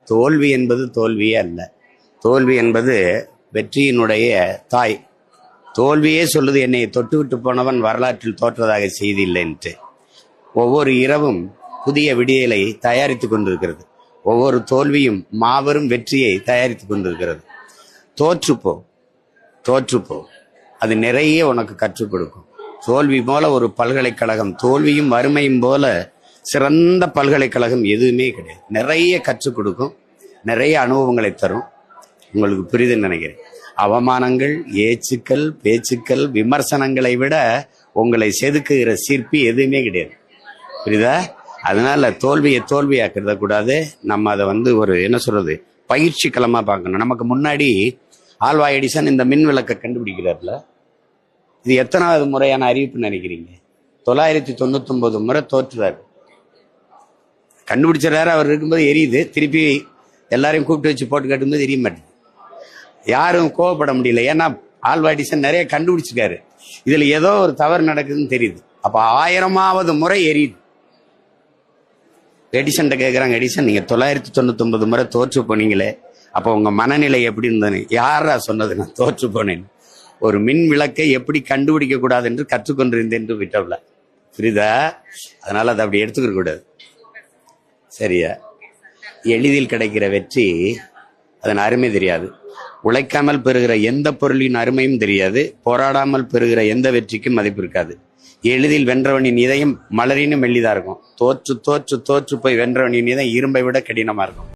தோல்வி என்பது தோல்வியே அல்ல. தோல்வி என்பது வெற்றியினுடைய தாய். தோல்வியே சொல்லுது, என்னை தொட்டுவிட்டு போனவன் வரலாற்றில் தோற்றதாக செய்தி இல்லைன்ட்டு. ஒவ்வொரு இரவும் புதிய விடியலை தயாரித்துக் கொண்டிருக்கிறது. ஒவ்வொரு தோல்வியும் மாபெரும் வெற்றியை தயாரித்துக் கொண்டிருக்கிறது. தோற்றுப்போ தோற்றுப்போ, அது நிறைய உனக்கு கற்றுக் கொடுக்கும். தோல்வி போல ஒரு பல்கலைக்கழகம், தோல்வியும் வறுமையும் போல சிறந்த பல்கலைக்கழகம் எதுவுமே கிடையாது. நிறைய கற்றுக் கொடுக்கும், நிறைய அனுபவங்களை தரும். உங்களுக்கு புரியுதுன்னு நினைக்கிறேன். அவமானங்கள், ஏச்சுக்கள், பேச்சுக்கள், விமர்சனங்களை விட உங்களை செதுக்குகிற சிற்பி எதுவுமே கிடையாது. புரியுதா? அதனால தோல்வியை தோல்வியாக்கிறத கூடாது. நம்ம அதை ஒரு என்ன சொல்றது, பயிற்சி களமா பார்க்கணும். நமக்கு முன்னாடி ஆல்வா எடிசன் இந்த மின் விளக்கை கண்டுபிடிக்கிறார்ல, இது எத்தனாவது முறையான அறிவிப்பு நினைக்கிறீங்க? 999 முறை தோற்றுறாரு. கண்டுபிடிச்சாரு, அவர் இருக்கும்போது எரியுது, திருப்பி எல்லாரையும் கூப்பிட்டு வச்சு போட்டு கட்டும்போது எரிய மாட்டேங்குது. யாரும் கோவப்பட முடியல, ஏன்னா ஆல்வா எடிசன் நிறைய கண்டுபிடிச்சிருக்காரு. இதுல ஏதோ ஒரு தவறு நடக்குதுன்னு தெரியுது. அப்ப 1000வது முறை எரியுது. எடிசன் கேட்குறாங்க, எடிசன் நீங்க 999 முறை தோற்று போனீங்களே, அப்போ உங்க மனநிலை எப்படி இருந்தது? யாரா சொன்னது நான் தோற்று போனேன்? ஒரு மின் விளக்கை எப்படி கண்டுபிடிக்க கூடாது என்று கற்றுக்கொண்டிருந்தேன் என்று விட்டவில்லை. புரியுதா? அதனால அதை அப்படி எடுத்துக்க கூடாது. சரியா? எளிதில் கிடைக்கிற வெற்றி, அதன் அருமை தெரியாது. உழைக்காமல் பெறுகிற எந்த பொருளின் அருமையும் தெரியாது. போராடாமல் பெறுகிற எந்த வெற்றிக்கும் மதிப்பு இருக்காது. எளிதில் வென்றவனின் இதயம் மலரினும் மெல்லிதா இருக்கும். தோற்று தோற்று தோற்று போய் வென்றவனின் இதயம் இரும்பை விட கடினமா இருக்கும்.